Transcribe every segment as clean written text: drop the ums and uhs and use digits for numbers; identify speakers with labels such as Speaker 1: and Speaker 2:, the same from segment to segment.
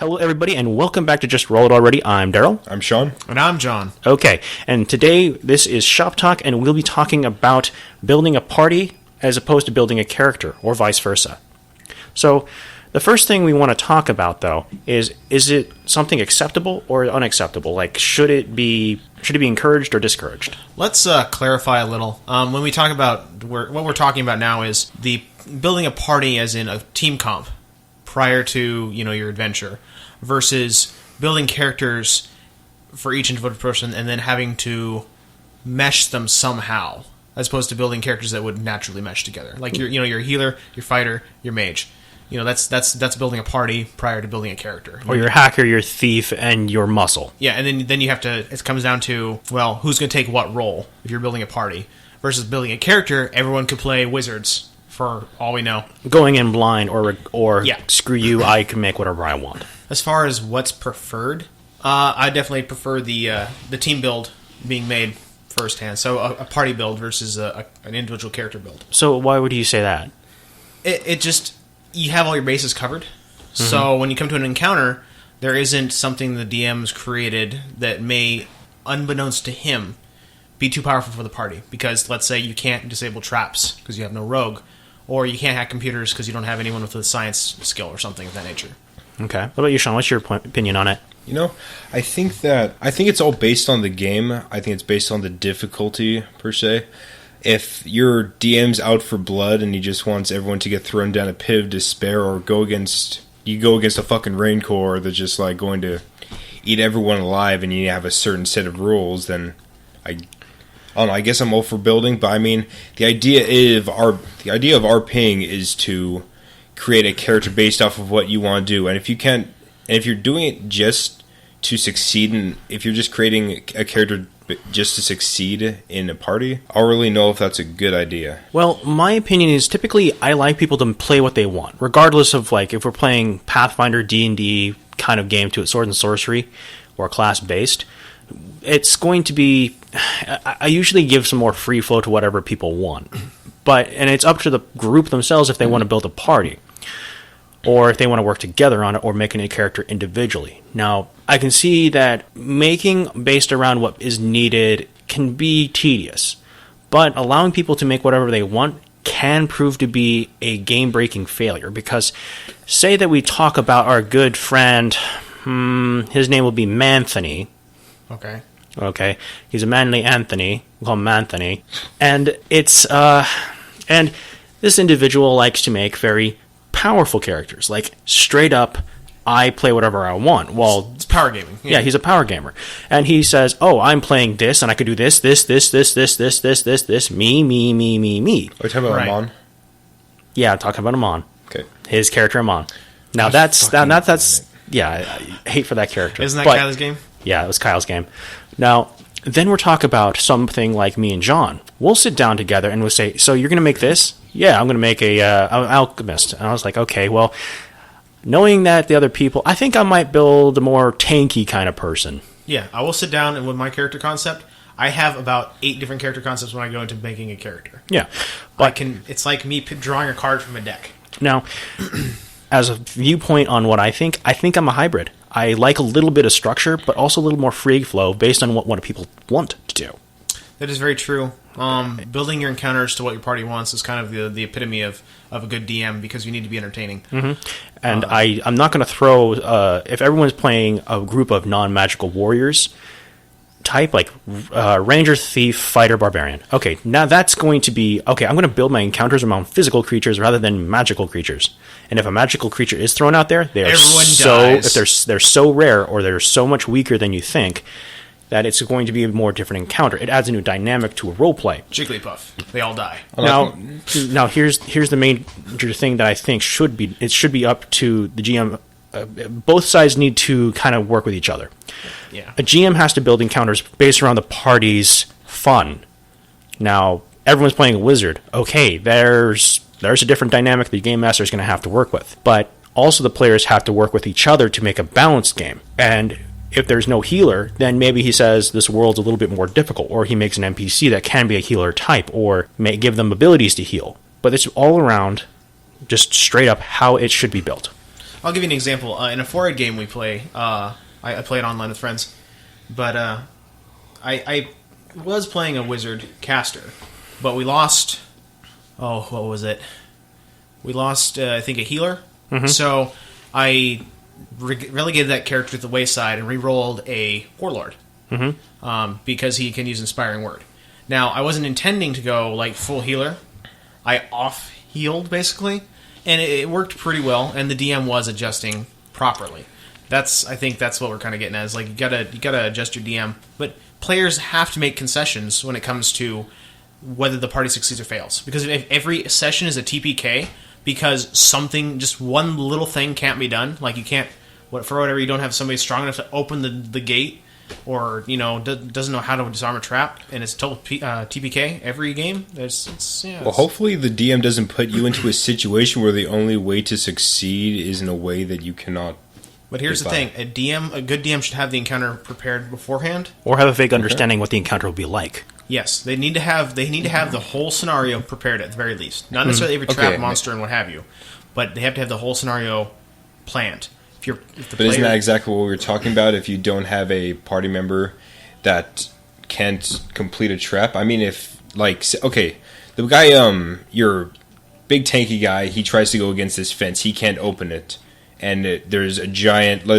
Speaker 1: Hello, everybody, and welcome back to Just Roll It Already. I'm Daryl.
Speaker 2: I'm Sean.
Speaker 3: And I'm John.
Speaker 1: Okay, and today this is Shop Talk, and we'll be talking about building a party as opposed to building a character, or vice versa. So, the first thing we want to talk about, though, is it something acceptable or unacceptable? Like, should it be encouraged or discouraged?
Speaker 3: Let's clarify a little. When we talk about what we're talking about now is the building a party as in a team comp prior to your adventure versus building characters for each individual person and then having to mesh them somehow, as opposed to building characters that would naturally mesh together. Like your healer, your fighter, your mage. That's building a party prior to building a character.
Speaker 1: Or your hacker, your thief, and your muscle.
Speaker 3: Yeah, and then you have to. It comes down to, well, who's going to take what role if you're building a party versus building a character. Everyone could play wizards for all we know.
Speaker 1: Going in blind, or
Speaker 3: Yeah.
Speaker 1: Screw you, I can make whatever I want.
Speaker 3: As far as what's preferred, I definitely prefer the team build being made firsthand. So a party build versus an individual character build.
Speaker 1: So why would you say that?
Speaker 3: It just, you have all your bases covered. Mm-hmm. So when you come to an encounter, there isn't something the DM's created that may, unbeknownst to him, be too powerful for the party. Because let's say you can't disable traps because you have no rogue, or you can't hack computers because you don't have anyone with a science skill or something of that nature.
Speaker 1: Okay. What about you, Sean? What's your opinion on it?
Speaker 2: I think it's all based on the game. I think it's based on the difficulty, per se. If your DM's out for blood and he just wants everyone to get thrown down a pit of despair, or go against a fucking Rain Corps that's just like going to eat everyone alive, and you have a certain set of rules, then I don't know, I guess I'm all for building. But I mean, the idea of RPing is to create a character based off of what you want to do. And if you're doing it just to succeed, and if you're just creating a character just to succeed in a party, I don't really know if that's a good idea.
Speaker 1: Well, my opinion is typically I like people to play what they want, regardless of like if we're playing Pathfinder, D&D kind of game to it, sword and sorcery, or class based. It's going to be, I usually give some more free flow to whatever people want, and it's up to the group themselves if they want to build a party, or if they want to work together on it, or making a character individually. Now, I can see that making based around what is needed can be tedious, but allowing people to make whatever they want can prove to be a game-breaking failure, because say that we talk about our good friend, his name will be Manthony. Okay. He's a manly Anthony. We'll call him Manthony. And it's, and this individual likes to make very powerful characters. Like, straight up, I play whatever I want. Well,
Speaker 3: it's power gaming.
Speaker 1: Yeah, he's a power gamer. And he says, oh, I'm playing this, and I could do this, me.
Speaker 2: Are you talking about
Speaker 3: Right.
Speaker 2: Amon?
Speaker 1: Yeah, I'm talking about Amon.
Speaker 2: Okay.
Speaker 1: His character Amon. Now, that's yeah, I hate for that character.
Speaker 3: Isn't that
Speaker 1: But-
Speaker 3: Kyle's game?
Speaker 1: Yeah, it was Kyle's game. Now, then we'll talk about something like me and John. We'll sit down together and we'll say, so you're going to make this? Yeah, I'm going to make an alchemist. And I was like, okay, well, knowing that the other people, I think I might build a more tanky kind of person.
Speaker 3: Yeah, I will sit down and with my character concept, I have about 8 different character concepts when I go into making a character.
Speaker 1: Yeah.
Speaker 3: But it's like me drawing a card from a deck.
Speaker 1: Now, as a viewpoint on what I think I'm a hybrid. I like a little bit of structure, but also a little more free flow based on what people want to do.
Speaker 3: That is very true. Building your encounters to what your party wants is kind of the epitome of a good DM, because you need to be entertaining.
Speaker 1: Mm-hmm. And I'm not going to throw... if everyone's playing a group of non-magical warriors type, like Ranger, Thief, Fighter, Barbarian. Okay, now that's going to be... Okay, I'm going to build my encounters around physical creatures rather than magical creatures. And if a magical creature is thrown out there,
Speaker 3: Everyone dies.
Speaker 1: If they're so rare, or they're so much weaker than you think, that it's going to be a more different encounter. It adds a new dynamic to a roleplay.
Speaker 3: Jigglypuff. They all die.
Speaker 1: Now here's the major thing that I think should be up to the GM. Both sides need to kind of work with each other.
Speaker 3: Yeah.
Speaker 1: A GM has to build encounters based around the party's fun. Now, everyone's playing a wizard. Okay, there's a different dynamic the game master is going to have to work with. But also the players have to work with each other to make a balanced game. And if there's no healer, then maybe he says this world's a little bit more difficult, or he makes an NPC that can be a healer type, or may give them abilities to heal. But it's all around just straight up how it should be built.
Speaker 3: I'll give you an example. In a 4-ed game we play, I play it online with friends, but I was playing a wizard caster, but we lost. Oh, what was it? We lost, I think, a healer. So I relegated that character to the wayside and re-rolled a warlord because he can use Inspiring Word. Now, I wasn't intending to go like full healer. I off-healed, basically, and it worked pretty well, and the DM was adjusting properly. I think that's what we're kind of getting at, is like you gotta adjust your DM. But players have to make concessions when it comes to whether the party succeeds or fails. Because if every session is a TPK, because just one little thing can't be done, like you can't, for whatever, you don't have somebody strong enough to open the gate, or doesn't know how to disarm a trap, and it's total TPK every game.
Speaker 2: Well, hopefully the DM doesn't put you into a situation where the only way to succeed is in a way that you cannot.
Speaker 3: But here's the thing: a good DM should have the encounter prepared beforehand,
Speaker 1: or have a vague understanding what the encounter will be like.
Speaker 3: Yes, they need to have the whole scenario prepared at the very least. Not necessarily every trap, monster, and what have you, but they have to have the whole scenario planned.
Speaker 2: Isn't that exactly what we were talking about? If you don't have a party member that can't complete a trap, I mean, the guy, your big tanky guy, he tries to go against this fence, he can't open it, and there's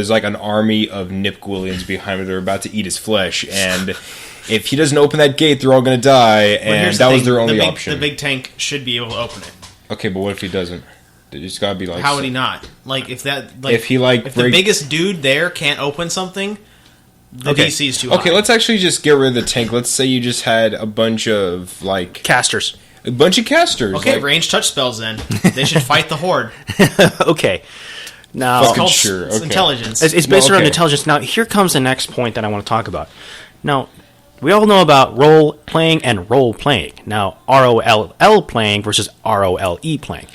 Speaker 2: like an army of Nipgwillians behind him that are about to eat his flesh, and if he doesn't open that gate, they're all going to die, and that was their only option.
Speaker 3: The big tank should be able to open it.
Speaker 2: Okay, but what if he doesn't? It's got to be like.
Speaker 3: How would he not? Like if the biggest dude there can't open something, the DC is too high.
Speaker 2: Okay, let's actually just get rid of the tank. Let's say you just had a bunch of
Speaker 1: casters.
Speaker 2: A bunch of casters.
Speaker 3: Okay, ranged touch spells. Then they should fight the horde.
Speaker 1: Okay. Now
Speaker 3: it's called intelligence.
Speaker 1: It's based around intelligence. Now here comes the next point that I want to talk about. Now, we all know about role playing and role playing. Now, ROLL playing versus ROLE playing.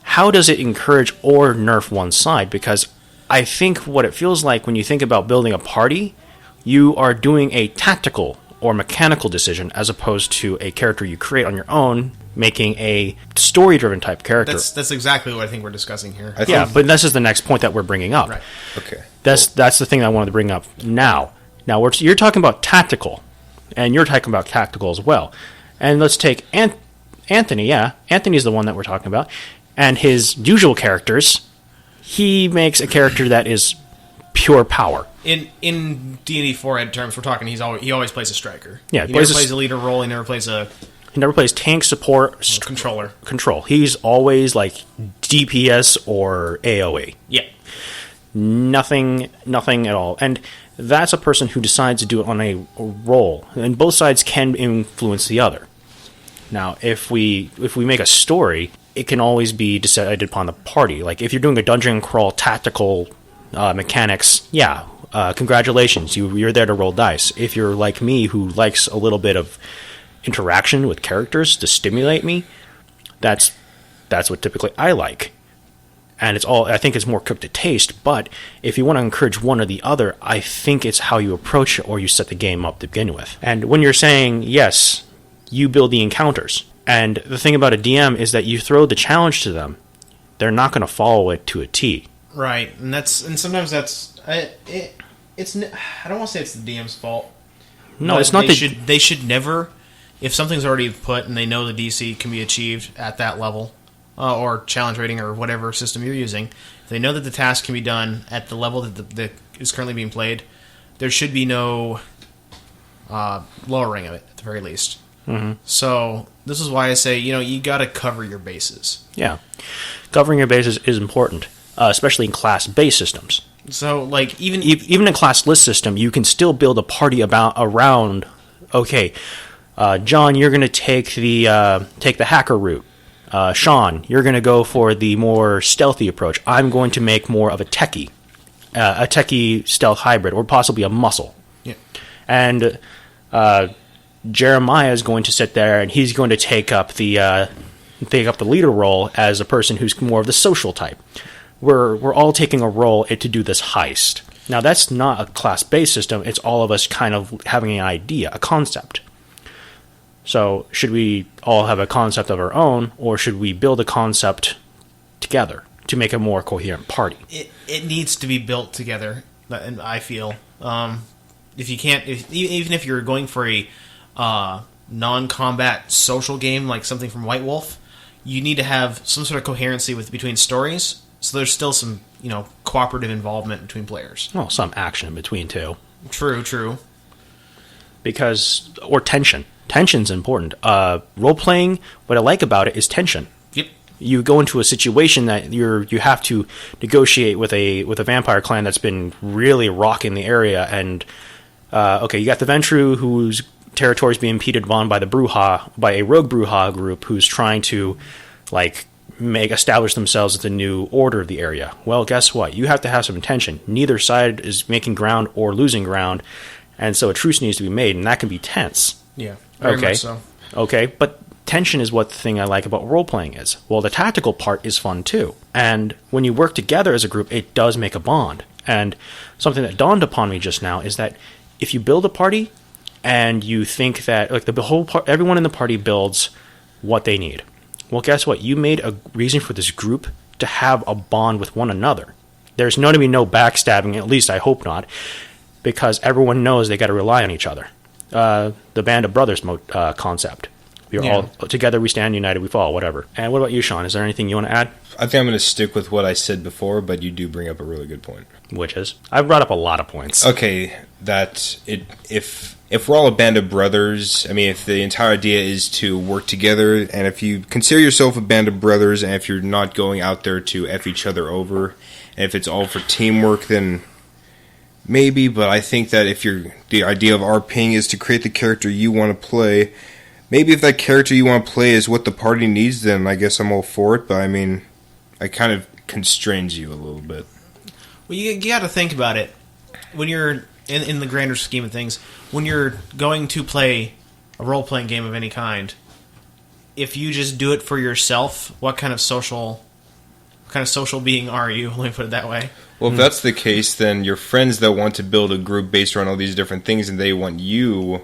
Speaker 1: How does it encourage or nerf one side? Because I think what it feels like when you think about building a party, you are doing a tactical or mechanical decision as opposed to a character you create on your own, making a story-driven type character.
Speaker 3: That's exactly what I think we're discussing here.
Speaker 1: But this is the next point that we're bringing up.
Speaker 3: Right.
Speaker 2: Okay.
Speaker 1: That's the thing I wanted to bring up now. Now, you're talking about tactical, and you're talking about tactical as well. And let's take Anthony. Yeah, Anthony's the one that we're talking about. And his usual characters, he makes a character that is pure power.
Speaker 3: In D&D 4-ed terms, we're talking he always plays a striker.
Speaker 1: Yeah,
Speaker 3: he never plays a leader role. He never plays
Speaker 1: tank, support,
Speaker 3: controller.
Speaker 1: Control. He's always like DPS or AoE.
Speaker 3: Yeah.
Speaker 1: Nothing at all. And that's a person who decides to do it on a role, and both sides can influence the other. Now, if we make a story, it can always be decided upon the party. Like, if you're doing a dungeon crawl tactical mechanics, congratulations, you're there to roll dice. If you're like me, who likes a little bit of interaction with characters to stimulate me, that's what typically I like. And I think it's more cooked to taste, but if you want to encourage one or the other, I think it's how you approach it or you set the game up to begin with. And when you're saying, yes, you build the encounters, and the thing about a DM is that you throw the challenge to them, they're not going to follow it to a T.
Speaker 3: Right, and sometimes that's it's. I don't want to say it's the DM's fault.
Speaker 1: No, it's not.
Speaker 3: They should never, if something's already put and they know the DC can be achieved at that level, or challenge rating or whatever system you're using, if they know that the task can be done at the level that is currently being played, there should be no lowering of it at the very least.
Speaker 1: Mm-hmm.
Speaker 3: So this is why I say, you got to cover your bases.
Speaker 1: Yeah, covering your bases is important, especially in class-based systems.
Speaker 3: So, like, even
Speaker 1: in a class list system, you can still build a party around. Okay, John, you're going to take the hacker route. Sean, you're going to go for the more stealthy approach. I'm going to make more of a techie stealth hybrid, or possibly a muscle.
Speaker 3: Yeah,
Speaker 1: and Jeremiah is going to sit there and he's going to take up the leader role as a person who's more of the social type. We're all taking a role to do this heist. Now, that's not a class-based system. It's all of us kind of having an idea, a concept. So, should we all have a concept of our own, or should we build a concept together? to make a more coherent party.
Speaker 3: It needs to be built together, and I feel if you can't, even if you're going for a non-combat social game like something from White Wolf, you need to have some sort of coherency between stories. So there's still some cooperative involvement between players.
Speaker 1: Well, some action in between too.
Speaker 3: True.
Speaker 1: Or tension. Tension's important. Role playing. What I like about it is tension.
Speaker 3: Yep.
Speaker 1: You go into a situation that you have to negotiate with a vampire clan that's been really rocking the area, and you got the Ventru whose territory is being impeded on by by a rogue Brujah group who's trying to establish themselves as the new order of the area. Well, guess what? You have to have some tension. Neither side is making ground or losing ground, and so a truce needs to be made, and that can be tense.
Speaker 3: Yeah. Very much so.
Speaker 1: Okay, but tension is what the thing I like about role-playing is. Well, the tactical part is fun too. And when you work together as a group, it does make a bond. And something that dawned upon me just now is that if you build a party and you think that everyone in the party builds what they need. Well, guess what? You made a reason for this group to have a bond with one another. There's going to be no backstabbing, at least I hope not, because everyone knows they got to rely on each other. The Band of Brothers concept. We are all together, we stand united, we fall, whatever. And what about you, Sean? Is there anything you want to add?
Speaker 2: I think I'm going to stick with what I said before, but you do bring up a really good point.
Speaker 1: Which is? I've brought up a lot of points.
Speaker 2: Okay, if we're all a band of brothers, I mean, if the entire idea is to work together, and if you consider yourself a band of brothers, and if you're not going out there to F each other over, and if it's all for teamwork, then maybe, but I think that if the idea of RPing is to create the character you want to play, maybe if that character you want to play is what the party needs, then I guess I'm all for it, but I mean, it kind of constrains you a little bit.
Speaker 3: Well, you got to think about it. When you're, in the grander scheme of things, when you're going to play a role-playing game of any kind, if you just do it for yourself, what kind of social being are you? Let me put it that way.
Speaker 2: Well, if that's the case, then your friends that want to build a group based around all these different things, and they want you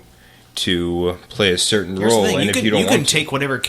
Speaker 2: to play a certain role, and if you don't want to... You can
Speaker 3: take whatever...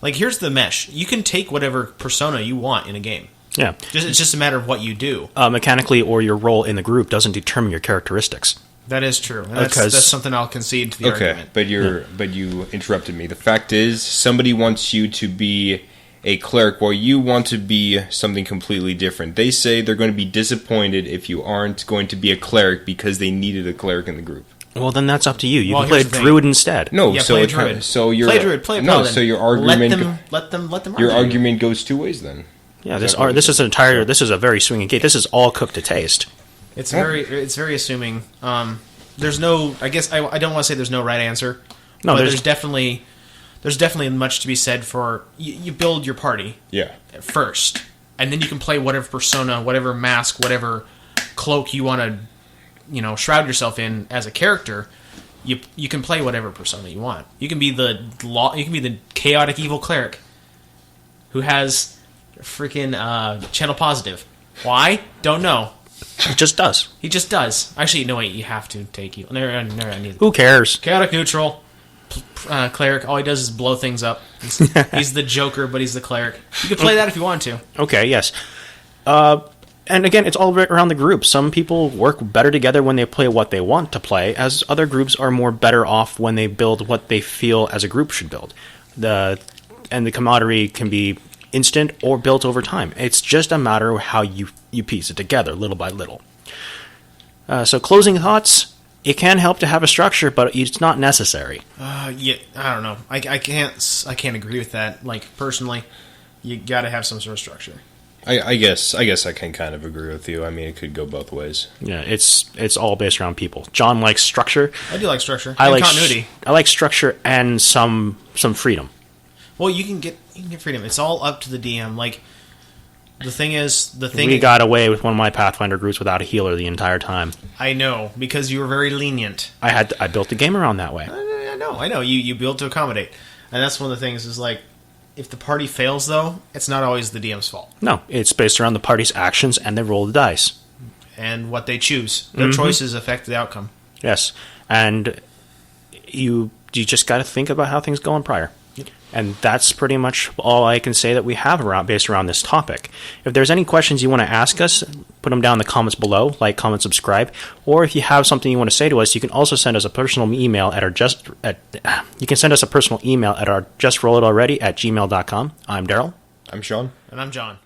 Speaker 3: here's the mesh. You can take whatever persona you want in a game.
Speaker 1: Yeah.
Speaker 3: It's just a matter of what you do.
Speaker 1: Mechanically, or your role in the group doesn't determine your characteristics.
Speaker 3: That is true. That's something I'll concede to the argument.
Speaker 2: But you interrupted me. The fact is, somebody wants you to be a cleric while you want to be something completely different. They say they're going to be disappointed if you aren't going to be a cleric because they needed a cleric in the group.
Speaker 1: Well, then that's up to you. You can play a druid instead.
Speaker 2: No,
Speaker 3: yeah,
Speaker 2: so
Speaker 3: play a druid. Play druid. Play a paladin.
Speaker 2: No, so your argument.
Speaker 3: Let them.
Speaker 2: Your argument goes two ways then.
Speaker 1: Yeah, this is a very swinging gate. This is all cooked to taste.
Speaker 3: It's very assuming. There's no. I guess I don't want to say there's no right answer.
Speaker 1: No,
Speaker 3: but there's definitely much to be said for you build your party.
Speaker 2: Yeah.
Speaker 3: First, and then you can play whatever persona, whatever mask, whatever cloak you want to, shroud yourself in as a character. You can play whatever persona you want. You can be the chaotic evil cleric who has freaking channel positive. Why? Don't know.
Speaker 1: He just does.
Speaker 3: He just does. Actually, no, wait, you have to take evil.
Speaker 1: Who cares?
Speaker 3: Chaotic neutral cleric. All he does is blow things up. He's the Joker, but he's the cleric. You can play that if you want to.
Speaker 1: Okay, yes. And again, it's all around the group. Some people work better together when they play what they want to play, as other groups are more better off when they build what they feel as a group should build. The camaraderie can be instant or built over time. It's just a matter of how you piece it together, little by little. So closing thoughts, it can help to have a structure, but it's not necessary.
Speaker 3: Yeah, I don't know. I can't agree with that. Personally, you got to have some sort of structure.
Speaker 2: I guess I can kind of agree with you. I mean, it could go both ways.
Speaker 1: Yeah, it's all based around people. John likes structure.
Speaker 3: I do like structure.
Speaker 1: I like
Speaker 3: continuity.
Speaker 1: I like structure and some freedom.
Speaker 3: Well, you can get freedom. It's all up to the DM.
Speaker 1: We got away with one of my Pathfinder groups without a healer the entire time.
Speaker 3: I know, because you were very lenient.
Speaker 1: I built the game around that way.
Speaker 3: I know. You built to accommodate, and that's one of the things. Is if the party fails, though, it's not always the DM's fault.
Speaker 1: No, it's based around the party's actions, and they roll the dice
Speaker 3: and what they choose. Their choices affect the outcome.
Speaker 1: Yes, and you just got to think about how things go in prior. And that's pretty much all I can say that we have based around this topic. If there's any questions you want to ask us, put them down in the comments below, like, comment, subscribe. Or if you have something you want to say to us, you can also send us a personal email at our justrollitalready@gmail.com. I'm Daryl.
Speaker 2: I'm Sean.
Speaker 3: And I'm John.